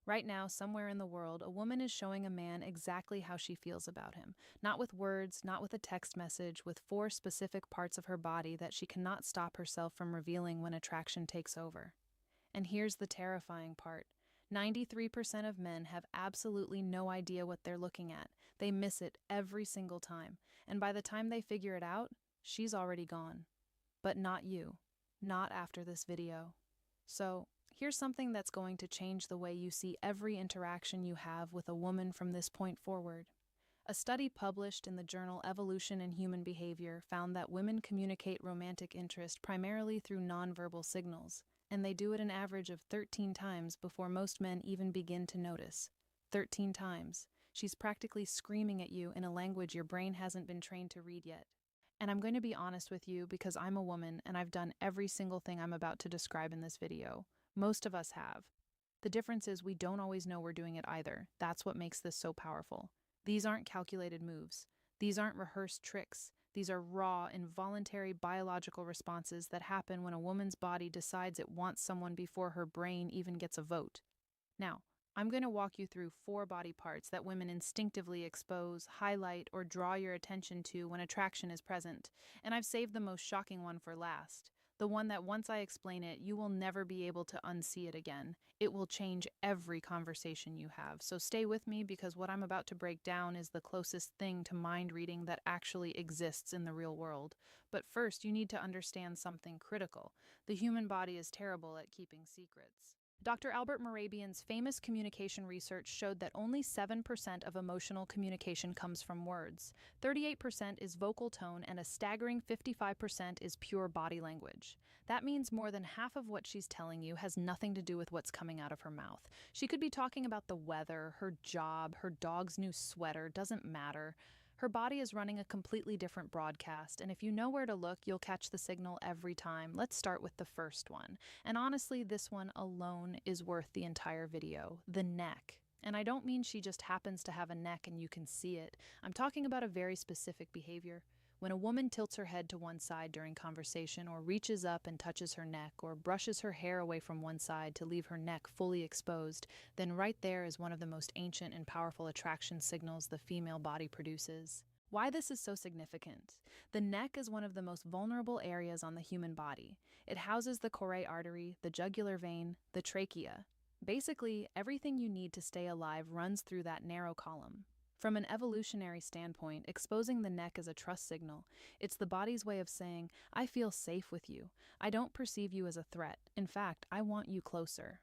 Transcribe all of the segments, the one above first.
Right now, somewhere in the world, a woman is showing a man exactly how she feels about him. Not with words, not with a text message, with four specific parts of her body that she cannot stop herself from revealing when attraction takes over. And here's the terrifying part. 93% of men have absolutely no idea what they're looking at. They miss it every single time. And by the time they figure it out, she's already gone. But not you. Not after this video. So, here's something that's going to change the way you see every interaction you have with a woman from this point forward. A study published in the journal Evolution in Human Behavior found that women communicate romantic interest primarily through nonverbal signals, and they do it an average of 13 times before most men even begin to notice. 13 times. She's practically screaming at you in a language your brain hasn't been trained to read yet. And I'm going to be honest with you because I'm a woman and I've done every single thing I'm about to describe in this video. Most of us have. The difference is we don't always know we're doing it either. That's what makes this so powerful. These aren't calculated moves. These aren't rehearsed tricks. These are raw, involuntary biological responses that happen when a woman's body decides it wants someone before her brain even gets a vote. Now, I'm going to walk you through 4 body parts that women instinctively expose, highlight, or draw your attention to when attraction is present, and I've saved the most shocking one for last. The one that once I explain it, you will never be able to unsee it again. It will change every conversation you have. So stay with me because what I'm about to break down is the closest thing to mind reading that actually exists in the real world. But first, you need to understand something critical. The human body is terrible at keeping secrets. Dr. Albert Mehrabian's famous communication research showed that only 7% of emotional communication comes from words, 38% is vocal tone, and a staggering 55% is pure body language. That means more than half of what she's telling you has nothing to do with what's coming out of her mouth. She could be talking about the weather, her job, her dog's new sweater, doesn't matter. Her body is running a completely different broadcast, and if you know where to look, you'll catch the signal every time. Let's start with the first one. And honestly, this one alone is worth the entire video. The neck. And I don't mean she just happens to have a neck and you can see it. I'm talking about a very specific behavior. When a woman tilts her head to one side during conversation, or reaches up and touches her neck, or brushes her hair away from one side to leave her neck fully exposed, then right there is one of the most ancient and powerful attraction signals the female body produces. Why this is so significant? The neck is one of the most vulnerable areas on the human body. It houses the choroid artery, the jugular vein, the trachea. Basically, everything you need to stay alive runs through that narrow column. From an evolutionary standpoint, exposing the neck is a trust signal. It's the body's way of saying, I feel safe with you. I don't perceive you as a threat. In fact, I want you closer.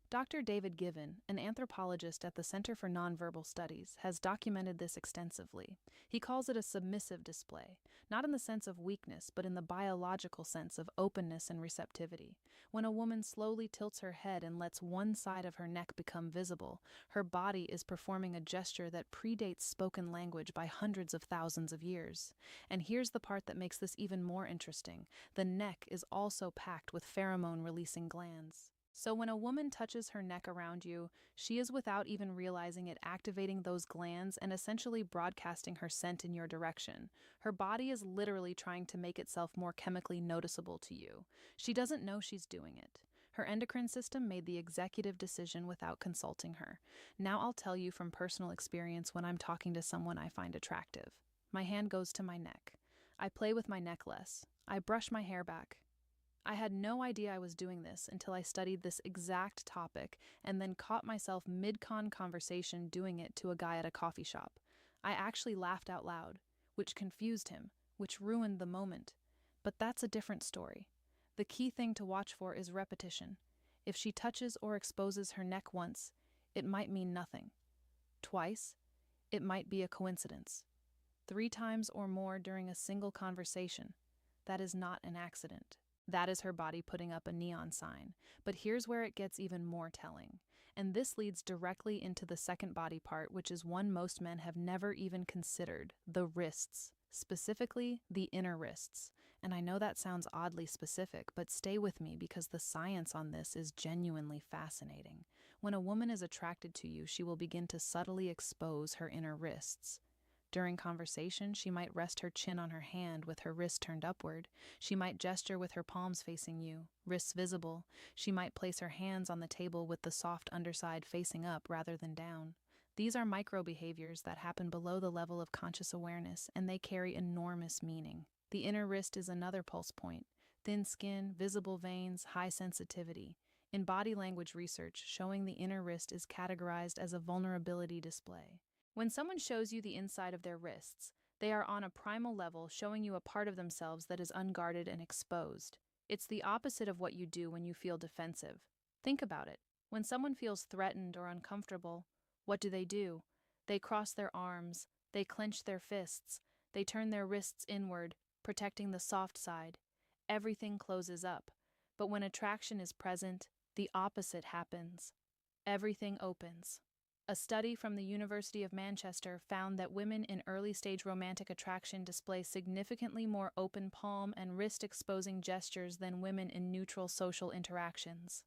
Dr. David Given, an anthropologist at the Center for Nonverbal Studies, has documented this extensively. He calls it a submissive display, not in the sense of weakness, but in the biological sense of openness and receptivity. When a woman slowly tilts her head and lets one side of her neck become visible, her body is performing a gesture that predates spoken language by hundreds of thousands of years. And here's the part that makes this even more interesting. The neck is also packed with pheromone-releasing glands. So when a woman touches her neck around you, she is without even realizing it activating those glands and essentially broadcasting her scent in your direction. Her body is literally trying to make itself more chemically noticeable to you. She doesn't know she's doing it. Her endocrine system made the executive decision without consulting her. Now I'll tell you from personal experience when I'm talking to someone I find attractive. My hand goes to my neck. I play with my neck less. I brush my hair back. I had no idea I was doing this until I studied this exact topic and then caught myself mid-con conversation doing it to a guy at a coffee shop. I actually laughed out loud, which confused him, which ruined the moment. But that's a different story. The key thing to watch for is repetition. If she touches or exposes her neck once, it might mean nothing. Twice, it might be a coincidence. 3 times or more during a single conversation, that is not an accident. That is her body putting up a neon sign. But here's where it gets even more telling. And this leads directly into the second body part, which is one most men have never even considered, the wrists. Specifically, the inner wrists. And I know that sounds oddly specific, but stay with me because the science on this is genuinely fascinating. When a woman is attracted to you, she will begin to subtly expose her inner wrists. During conversation, she might rest her chin on her hand with her wrist turned upward. She might gesture with her palms facing you, wrists visible. She might place her hands on the table with the soft underside facing up rather than down. These are micro behaviors that happen below the level of conscious awareness, and they carry enormous meaning. The inner wrist is another pulse point. Thin skin, visible veins, high sensitivity. In body language research, showing the inner wrist is categorized as a vulnerability display. When someone shows you the inside of their wrists, they are on a primal level showing you a part of themselves that is unguarded and exposed. It's the opposite of what you do when you feel defensive. Think about it. When someone feels threatened or uncomfortable, what do? They cross their arms, they clench their fists, they turn their wrists inward, protecting the soft side. Everything closes up. But when attraction is present, the opposite happens. Everything opens. A study from the University of Manchester found that women in early-stage romantic attraction display significantly more open palm and wrist-exposing gestures than women in neutral social interactions.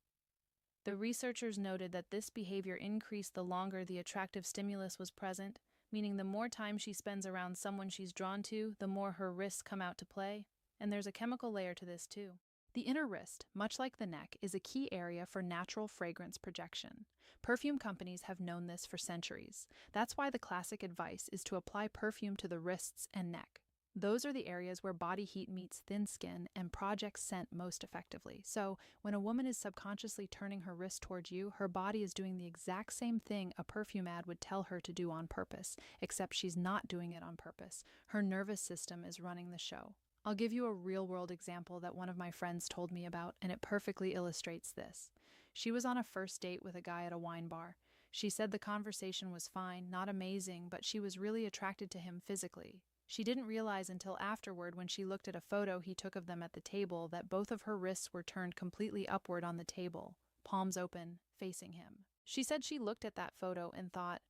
The researchers noted that this behavior increased the longer the attractive stimulus was present, meaning the more time she spends around someone she's drawn to, the more her wrists come out to play. And there's a chemical layer to this too. The inner wrist, much like the neck, is a key area for natural fragrance projection. Perfume companies have known this for centuries. That's why the classic advice is to apply perfume to the wrists and neck. Those are the areas where body heat meets thin skin and projects scent most effectively. So, when a woman is subconsciously turning her wrist towards you, her body is doing the exact same thing a perfume ad would tell her to do on purpose, except she's not doing it on purpose. Her nervous system is running the show. I'll give you a real-world example that one of my friends told me about, and it perfectly illustrates this. She was on a first date with a guy at a wine bar. She said the conversation was fine, not amazing, but she was really attracted to him physically. She didn't realize until afterward when she looked at a photo he took of them at the table that both of her wrists were turned completely upward on the table, palms open, facing him. She said she looked at that photo and thought,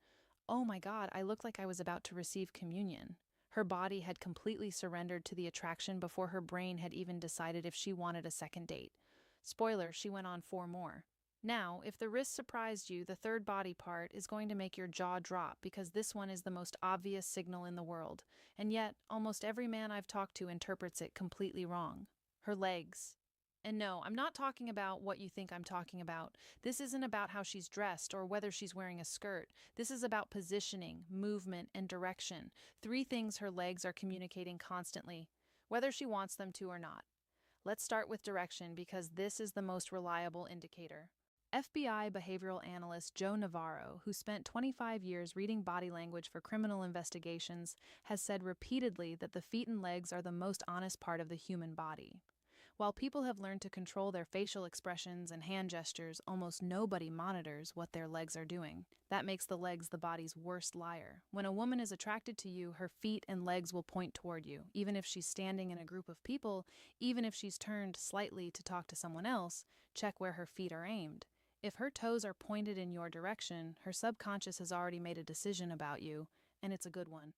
"Oh my God, I look like I was about to receive communion." Her body had completely surrendered to the attraction before her brain had even decided if she wanted a second date. Spoiler, she went on 4 more. Now, if the wrist surprised you, the third body part is going to make your jaw drop because this one is the most obvious signal in the world. And yet, almost every man I've talked to interprets it completely wrong. Her legs. And no, I'm not talking about what you think I'm talking about. This isn't about how she's dressed or whether she's wearing a skirt. This is about positioning, movement, and direction. 3 things her legs are communicating constantly, whether she wants them to or not. Let's start with direction because this is the most reliable indicator. FBI behavioral analyst Joe Navarro, who spent 25 years reading body language for criminal investigations, has said repeatedly that the feet and legs are the most honest part of the human body. While people have learned to control their facial expressions and hand gestures, almost nobody monitors what their legs are doing. That makes the legs the body's worst liar. When a woman is attracted to you, her feet and legs will point toward you, even if she's standing in a group of people, even if she's turned slightly to talk to someone else, check where her feet are aimed. If her toes are pointed in your direction, her subconscious has already made a decision about you, and it's a good one.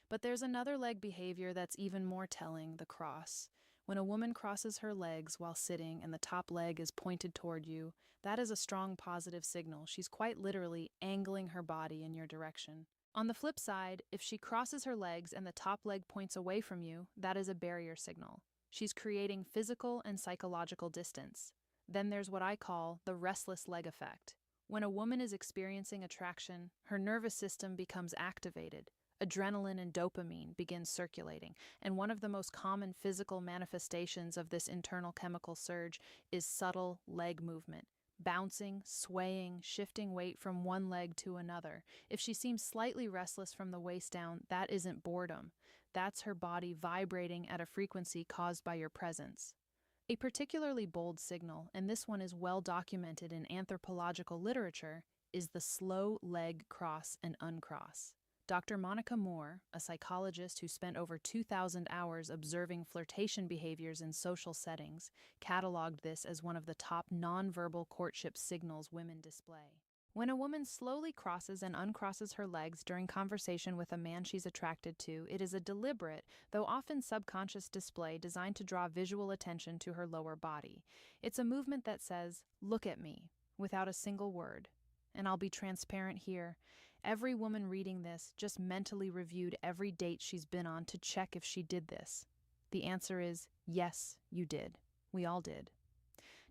But there's another leg behavior that's even more telling, the cross. When a woman crosses her legs while sitting and the top leg is pointed toward you, that is a strong positive signal. She's quite literally angling her body in your direction. On the flip side, if she crosses her legs and the top leg points away from you, that is a barrier signal. She's creating physical and psychological distance. Then there's what I call the restless leg effect. When a woman is experiencing attraction, her nervous system becomes activated. Adrenaline and dopamine begin circulating, and one of the most common physical manifestations of this internal chemical surge is subtle leg movement, bouncing, swaying, shifting weight from one leg to another. If she seems slightly restless from the waist down, that isn't boredom. That's her body vibrating at a frequency caused by your presence. A particularly bold signal, and this one is well documented in anthropological literature, is the slow leg cross and uncross. Dr. Monica Moore, a psychologist who spent over 2,000 hours observing flirtation behaviors in social settings, cataloged this as one of the top nonverbal courtship signals women display. When a woman slowly crosses and uncrosses her legs during conversation with a man she's attracted to, it is a deliberate, though often subconscious display designed to draw visual attention to her lower body. It's a movement that says, "Look at me," without a single word. And I'll be transparent here. Every woman reading this just mentally reviewed every date she's been on to check if she did this. The answer is yes, you did. We all did.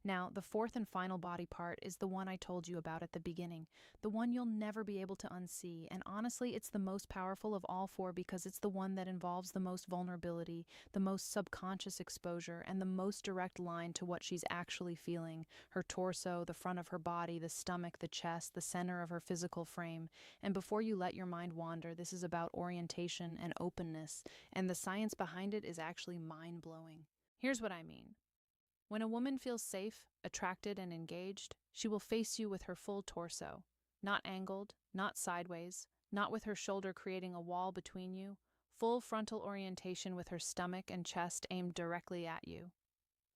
Now, the fourth and final body part is the one I told you about at the beginning, the one you'll never be able to unsee, and honestly, it's the most powerful of all four because it's the one that involves the most vulnerability, the most subconscious exposure, and the most direct line to what she's actually feeling: her torso, the front of her body, the stomach, the chest, the center of her physical frame. And before you let your mind wander, this is about orientation and openness, and the science behind it is actually mind-blowing. Here's what I mean. When a woman feels safe, attracted, and engaged, she will face you with her full torso, not angled, not sideways, not with her shoulder creating a wall between you, full frontal orientation with her stomach and chest aimed directly at you.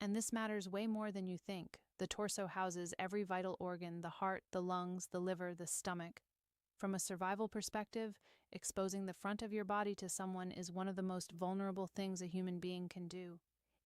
And this matters way more than you think. The torso houses every vital organ: the heart, the lungs, the liver, the stomach. From a survival perspective, exposing the front of your body to someone is one of the most vulnerable things a human being can do.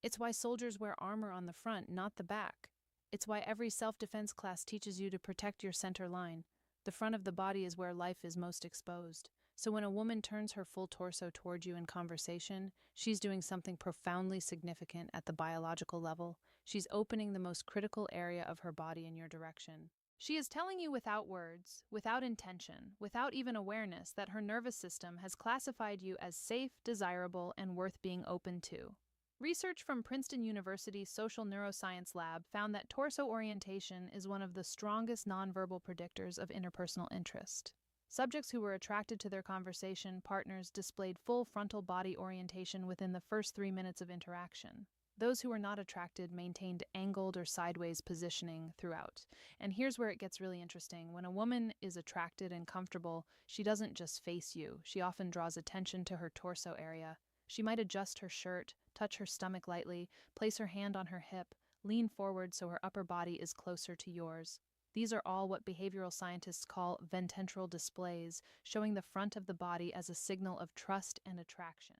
It's why soldiers wear armor on the front, not the back. It's why every self-defense class teaches you to protect your center line. The front of the body is where life is most exposed. So when a woman turns her full torso toward you in conversation, she's doing something profoundly significant at the biological level. She's opening the most critical area of her body in your direction. She is telling you without words, without intention, without even awareness, that her nervous system has classified you as safe, desirable, and worth being open to. Research from Princeton University's Social Neuroscience Lab found that torso orientation is one of the strongest nonverbal predictors of interpersonal interest. Subjects who were attracted to their conversation partners displayed full frontal body orientation within the first 3 minutes of interaction. Those who were not attracted maintained angled or sideways positioning throughout. And here's where it gets really interesting. When a woman is attracted and comfortable, she doesn't just face you. She often draws attention to her torso area. She might adjust her shirt, touch her stomach lightly, place her hand on her hip, lean forward so her upper body is closer to yours. These are all what behavioral scientists call ventral displays, showing the front of the body as a signal of trust and attraction.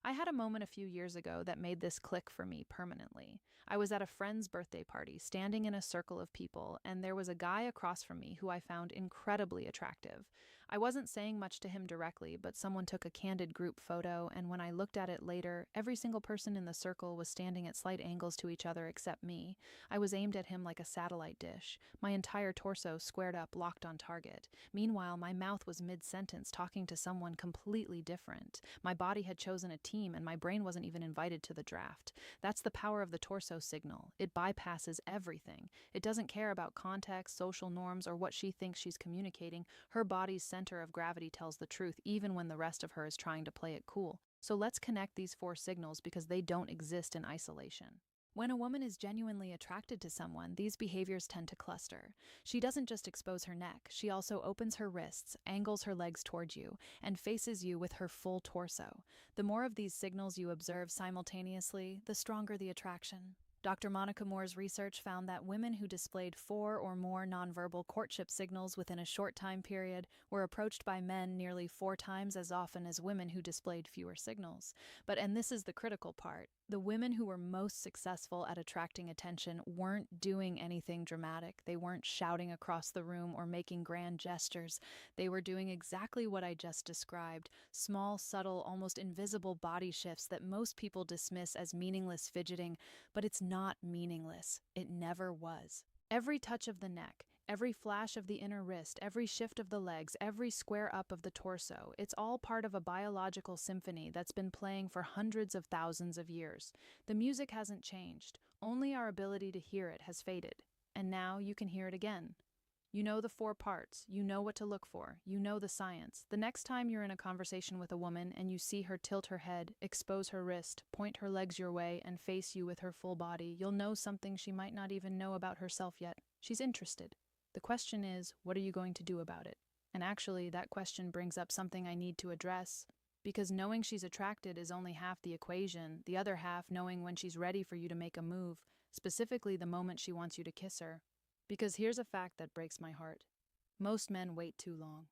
I had a moment a few years ago that made this click for me permanently. I was at a friend's birthday party, standing in a circle of people, and there was a guy across from me who I found incredibly attractive. I wasn't saying much to him directly, but someone took a candid group photo, and when I looked at it later, every single person in the circle was standing at slight angles to each other except me. I was aimed at him like a satellite dish, my entire torso squared up, locked on target. Meanwhile, my mouth was mid-sentence, talking to someone completely different. My body had chosen a team, and my brain wasn't even invited to the draft. That's the power of the torso signal. It bypasses everything. It doesn't care about context, social norms, or what she thinks she's communicating. Her body's center of gravity tells the truth, even when the rest of her is trying to play it cool. So let's connect these 4 signals because they don't exist in isolation. When a woman is genuinely attracted to someone, these behaviors tend to cluster. She doesn't just expose her neck, she also opens her wrists, angles her legs toward you, and faces you with her full torso. The more of these signals you observe simultaneously, the stronger the attraction. Dr. Monica Moore's research found that women who displayed 4 or more nonverbal courtship signals within a short time period were approached by men nearly 4 times as often as women who displayed fewer signals. And this is the critical part, the women who were most successful at attracting attention weren't doing anything dramatic. They weren't shouting across the room or making grand gestures. They were doing exactly what I just described: small, subtle, almost invisible body shifts that most people dismiss as meaningless fidgeting, but it's not meaningless. It never was. Every touch of the neck, every flash of the inner wrist, every shift of the legs, every square up of the torso, it's all part of a biological symphony that's been playing for hundreds of thousands of years. The music hasn't changed, only our ability to hear it has faded. And now you can hear it again. You know the 4 parts, you know what to look for, you know the science. The next time you're in a conversation with a woman and you see her tilt her head, expose her wrist, point her legs your way, and face you with her full body, you'll know something she might not even know about herself yet. She's interested. The question is, what are you going to do about it? And actually, that question brings up something I need to address. Because knowing she's attracted is only half the equation, the other half knowing when she's ready for you to make a move, specifically the moment she wants you to kiss her. Because here's a fact that breaks my heart. Most men wait too long.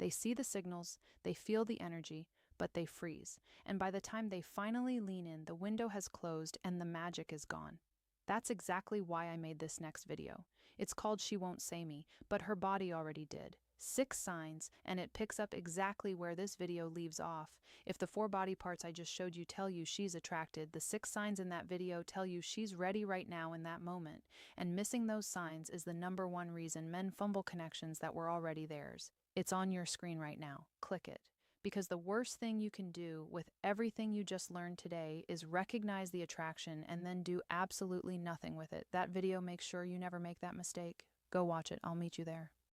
They see the signals, they feel the energy, but they freeze. And by the time they finally lean in, the window has closed and the magic is gone. That's exactly why I made this next video. It's called She Won't Say Me, but her body already did. 6 signs, and it picks up exactly where this video leaves off. If the 4 body parts I just showed you tell you she's attracted, the 6 signs in that video tell you she's ready right now in that moment. And missing those signs is the #1 reason men fumble connections that were already theirs. It's on your screen right now. Click it. Because the worst thing you can do with everything you just learned today is recognize the attraction and then do absolutely nothing with it. That video makes sure you never make that mistake. Go watch it. I'll meet you there.